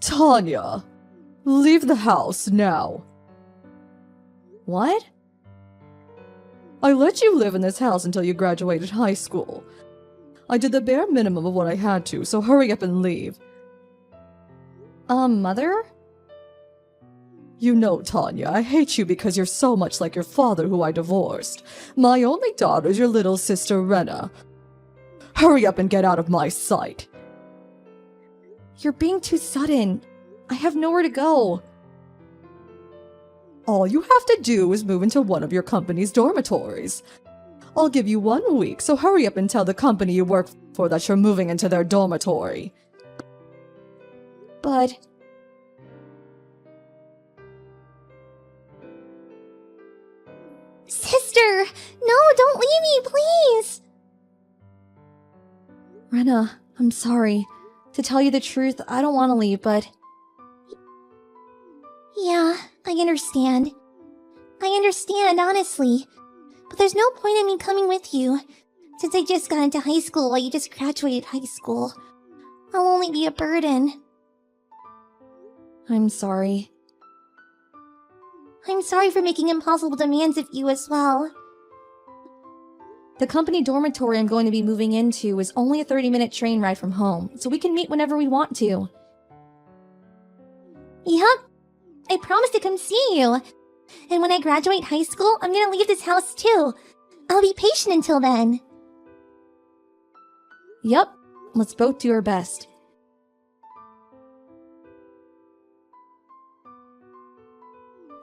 Tanya, leave the house now. What? I let you live in this house until you graduated high school. I did the bare minimum of what I had to, so hurry up and leave. Mother? You know, Tanya, I hate you because you're so much like your father who I divorced. My only daughter is your little sister, Rena. Hurry up and get out of my sight. You're being too sudden. I have nowhere to go. All you have to do is move into one of your company's dormitories. I'll give you 1 week, so hurry up and tell the company you work for that you're moving into their dormitory. But... Sister! No, don't leave me, please! Rena, I'm sorry. To tell you the truth, I don't want to leave, but... Yeah, I understand. I understand, honestly. But there's no point in me coming with you, since I just got into high school while you just graduated high school. I'll only be a burden. I'm sorry. I'm sorry for making impossible demands of you as well. The company dormitory I'm going to be moving into is only a 30-minute train ride from home, so we can meet whenever we want to. Yup. I promise to come see you. And when I graduate high school, I'm gonna leave this house too. I'll be patient until then. Yup. Let's both do our best.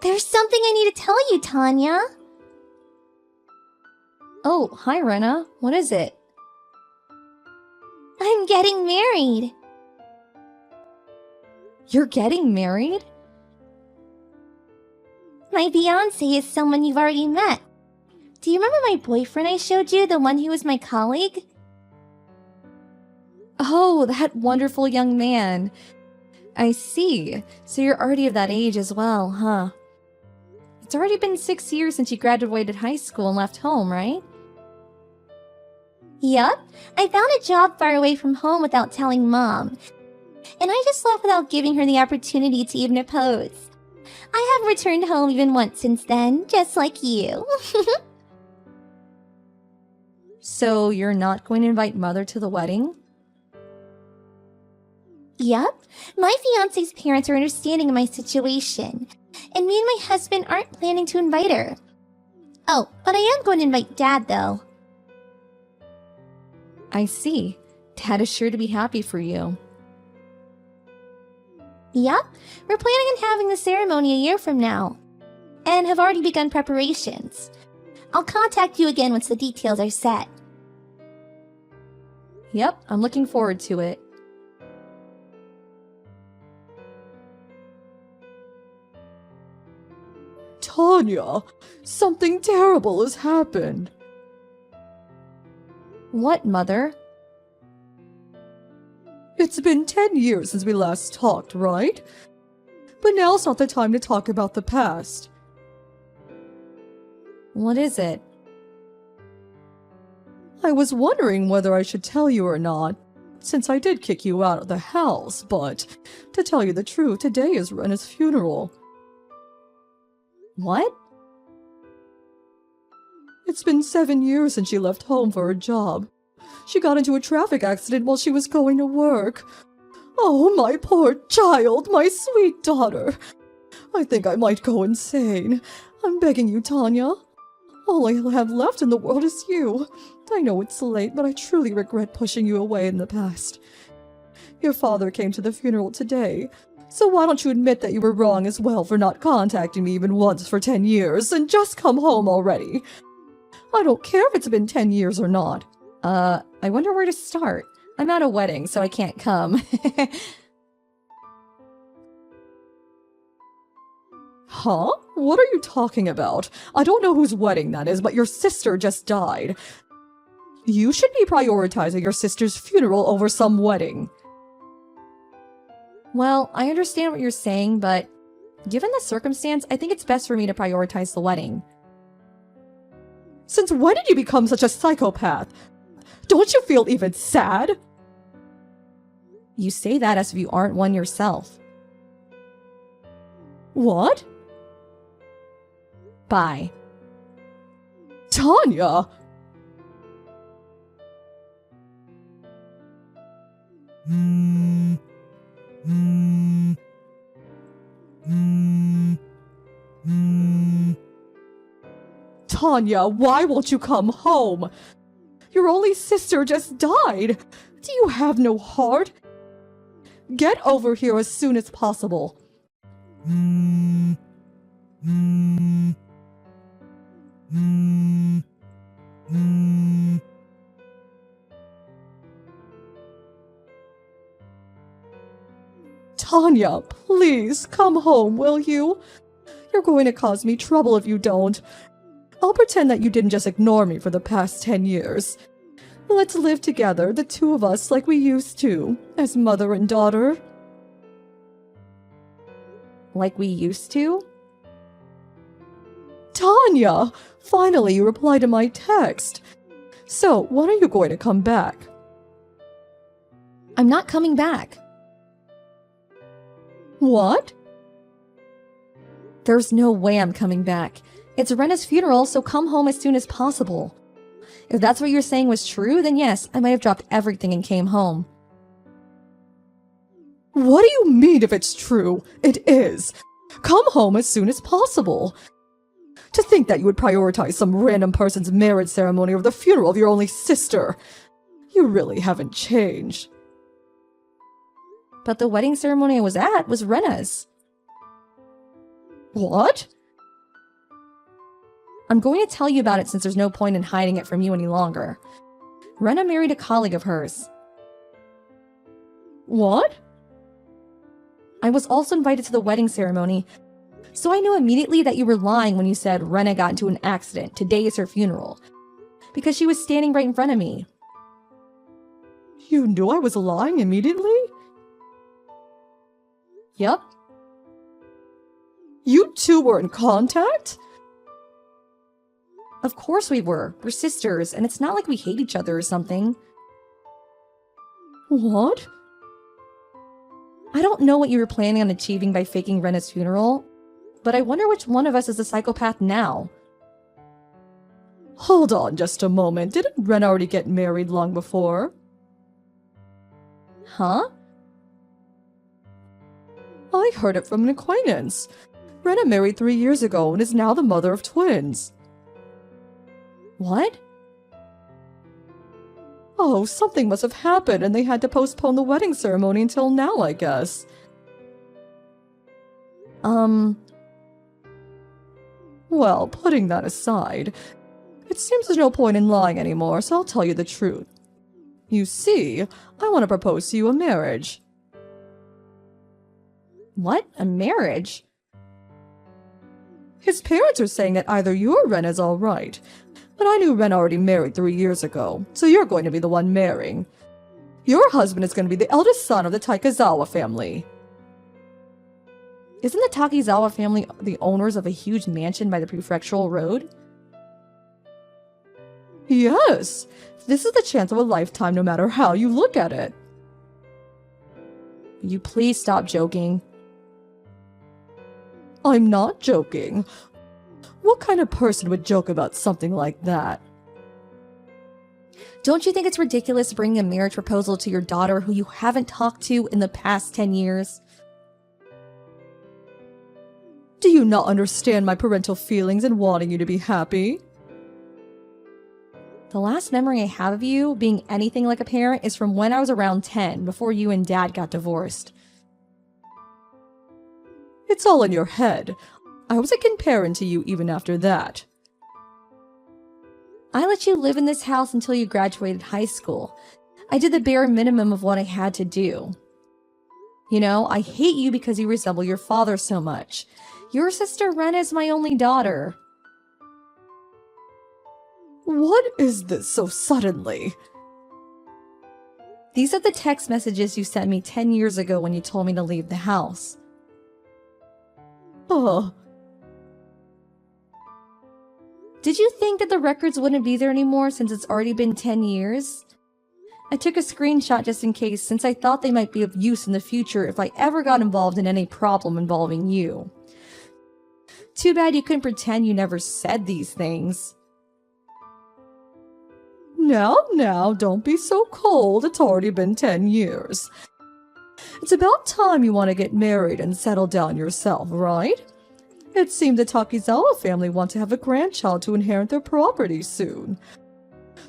There's something I need to tell you, Tanya. Oh, hi, Rena. What is it? I'm getting married. You're getting married? My fiancé is someone you've already met. Do you remember my boyfriend I showed you, the one who was my colleague? Oh, that wonderful young man. I see. So you're already of that age as well, huh? It's already been 6 years since you graduated high school and left home, right? Yup. I found a job far away from home without telling Mom. And I just left without giving her the opportunity to even oppose. I have returned home even once since then, just like you. So you're not going to invite Mother to the wedding? Yup. My fiancé's parents are understanding of my situation. And me and my husband aren't planning to invite her. Oh, but I am going to invite Dad, though. I see. Dad is sure to be happy for you. Yup. We're planning on having the ceremony a year from now. And have already begun preparations. I'll contact you again once the details are set. Yep, I'm looking forward to it. Tanya, something terrible has happened. What, Mother? It's been 10 years since we last talked, right? But now's not the time to talk about the past. What is it? I was wondering whether I should tell you or not, since I did kick you out of the house, but to tell you the truth, today is Rena's funeral. What? It's been 7 years since she left home for her job. She got into a traffic accident while she was going to work. Oh, my poor child, my sweet daughter. I think I might go insane. I'm begging you, Tanya. All I have left in the world is you. I know it's late, but I truly regret pushing you away in the past. Your father came to the funeral today, so why don't you admit that you were wrong as well for not contacting me even once for 10 years, and just come home already? I don't care if it's been 10 years or not. I wonder where to start. I'm at a wedding, so I can't come. Huh? What are you talking about? I don't know whose wedding that is, but your sister just died. You should be prioritizing your sister's funeral over some wedding. Well, I understand what you're saying, but given the circumstance, I think it's best for me to prioritize the wedding. Since when did you become such a psychopath? Don't you feel even sad? You say that as if you aren't one yourself. What? Bye. Tanya! Tanya, why won't you come home? Your only sister just died. Do you have no heart? Get over here as soon as possible. Tanya, please come home, will you? You're going to cause me trouble if you don't. I'll pretend that you didn't just ignore me for the past 10 years. Let's live together, the two of us, like we used to, as mother and daughter. Like we used to? Tanya! Finally, you replied to my text. So, when are you going to come back? I'm not coming back. What? There's no way I'm coming back. It's Rena's funeral, so come home as soon as possible. If that's what you're saying was true, then yes, I might have dropped everything and came home. What do you mean if it's true? It is. Come home as soon as possible. To think that you would prioritize some random person's marriage ceremony over the funeral of your only sister. You really haven't changed. But the wedding ceremony I was at was Rena's. What? I'm going to tell you about it since there's no point in hiding it from you any longer. Rena married a colleague of hers. What? I was also invited to the wedding ceremony, so I knew immediately that you were lying when you said Rena got into an accident. Today is her funeral. Because she was standing right in front of me. You knew I was lying immediately? Yup. You two were in contact? Of course we were. We're sisters, and it's not like we hate each other or something. What? I don't know what you were planning on achieving by faking Rena's funeral, but I wonder which one of us is a psychopath now. Hold on just a moment. Didn't Ren already get married long before? Huh? I heard it from an acquaintance. Rena married 3 years ago and is now the mother of twins. What? Oh, something must have happened and they had to postpone the wedding ceremony until now, I guess. Well, putting that aside, it seems there's no point in lying anymore, so I'll tell you the truth. You see, I want to propose to you a marriage. What? A marriage? His parents are saying that either you or Ren is alright, but I knew Ren already married 3 years ago, so you're going to be the one marrying. Your husband is going to be the eldest son of the Taikazawa family. Isn't the Takizawa family the owners of a huge mansion by the prefectural road? Yes, this is the chance of a lifetime no matter how you look at it. Will you please stop joking? I'm not joking. What kind of person would joke about something like that? Don't you think it's ridiculous bringing a marriage proposal to your daughter who you haven't talked to in the past 10 years? Do you not understand my parental feelings and wanting you to be happy? The last memory I have of you being anything like a parent is from when I was around 10, before you and Dad got divorced. It's all in your head. I was a good parent to you even after that. I let you live in this house until you graduated high school. I did the bare minimum of what I had to do. You know, I hate you because you resemble your father so much. Your sister Ren is my only daughter. What is this so suddenly? These are the text messages you sent me 10 years ago when you told me to leave the house. Oh. Did you think that the records wouldn't be there anymore since it's already been 10 years? I took a screenshot just in case, since I thought they might be of use in the future if I ever got involved in any problem involving you. Too bad you couldn't pretend you never said these things. Now, don't be so cold. It's already been 10 years. It's about time you want to get married and settle down yourself, right? It seemed the Takizawa family want to have a grandchild to inherit their property soon.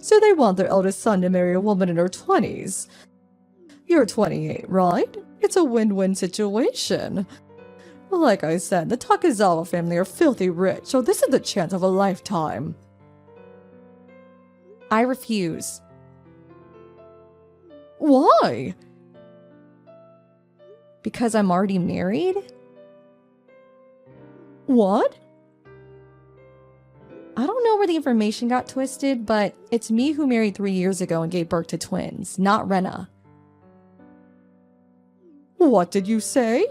So they want their eldest son to marry a woman in her 20s. You're 28, right? It's a win-win situation. Like I said, the Takizawa family are filthy rich, so this is the chance of a lifetime. I refuse. Why? Because I'm already married? What? I don't know where the information got twisted, but it's me who married 3 years ago and gave birth to twins, not Rena. What did you say?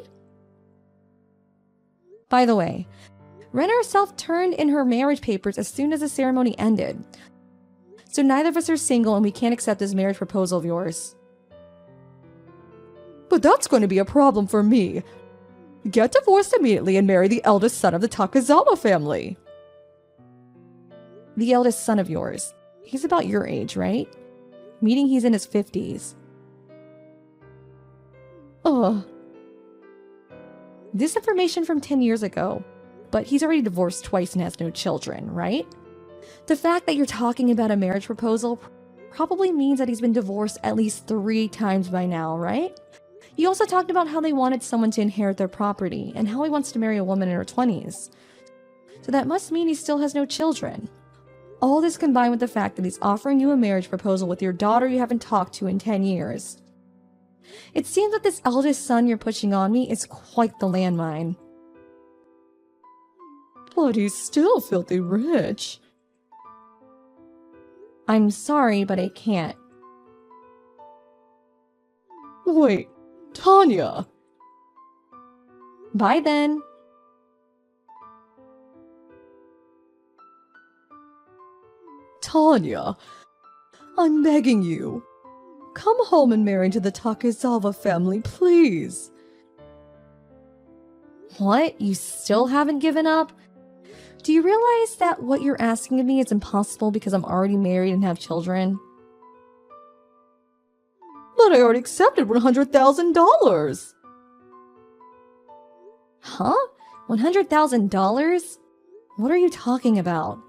By the way, Rena herself turned in her marriage papers as soon as the ceremony ended. So neither of us are single and we can't accept this marriage proposal of yours. But that's going to be a problem for me. Get divorced immediately and marry the eldest son of the Takizawa family. The eldest son of yours. He's about your age, right? Meaning he's in his 50s. This information from 10 years ago, but he's already divorced twice and has no children, right? The fact that you're talking about a marriage proposal probably means that he's been divorced at least 3 times by now, right? You also talked about how they wanted someone to inherit their property and how he wants to marry a woman in her 20s. So that must mean he still has no children. All this combined with the fact that he's offering you a marriage proposal with your daughter you haven't talked to in 10 years. It seems that this eldest son you're pushing on me is quite the landmine. But he's still filthy rich. I'm sorry, but I can't. Wait, Tanya. Bye then. Tanya, I'm begging you. Come home and marry into the Takizawa family, please. What? You still haven't given up? Do you realize that what you're asking of me is impossible because I'm already married and have children? But I already accepted $100,000. Huh? $100,000? What are you talking about?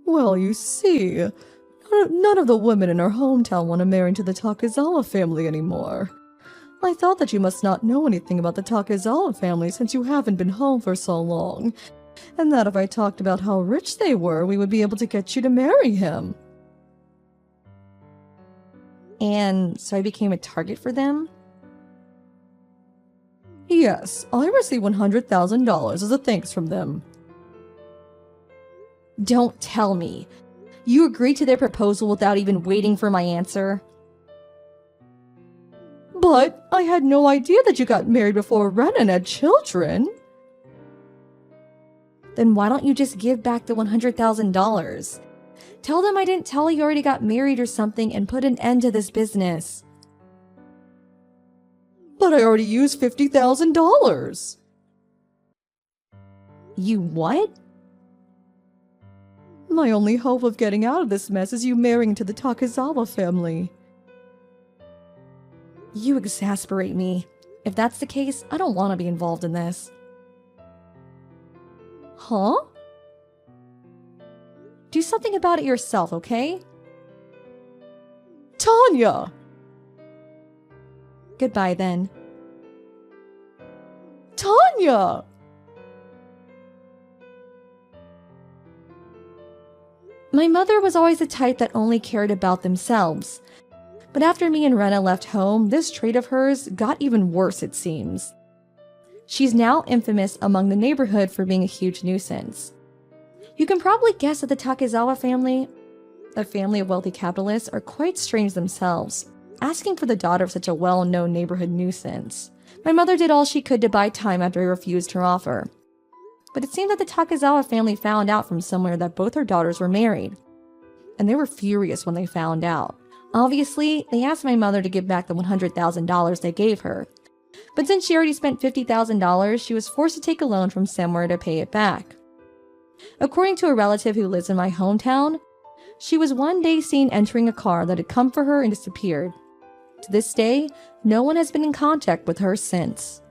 Well, you see, none of the women in our hometown want to marry into the Takizawa family anymore. I thought that you must not know anything about the Takizawa family since you haven't been home for so long, and that if I talked about how rich they were, we would be able to get you to marry him. And so I became a target for them? Yes, I received $100,000 as a thanks from them. Don't tell me. You agreed to their proposal without even waiting for my answer? But I had no idea that you got married before Renan had children. Then why don't you just give back the $100,000? Tell them I didn't tell you already got married or something and put an end to this business. But I already used $50,000. You what? My only hope of getting out of this mess is you marrying into the Takizawa family. You exasperate me. If that's the case, I don't want to be involved in this. Huh? Do something about it yourself, okay? Tanya! Goodbye then. Tanya! My mother was always the type that only cared about themselves. But after me and Rena left home, this trait of hers got even worse, it seems. She's now infamous among the neighborhood for being a huge nuisance. You can probably guess that the Takizawa family, a family of wealthy capitalists, are quite strange themselves, asking for the daughter of such a well-known neighborhood nuisance. My mother did all she could to buy time after I refused her offer. But it seemed that the Takizawa family found out from somewhere that both her daughters were married. And they were furious when they found out. Obviously, they asked my mother to give back the $100,000 they gave her. But since she already spent $50,000, she was forced to take a loan from somewhere to pay it back. According to a relative who lives in my hometown, she was one day seen entering a car that had come for her and disappeared. To this day, no one has been in contact with her since.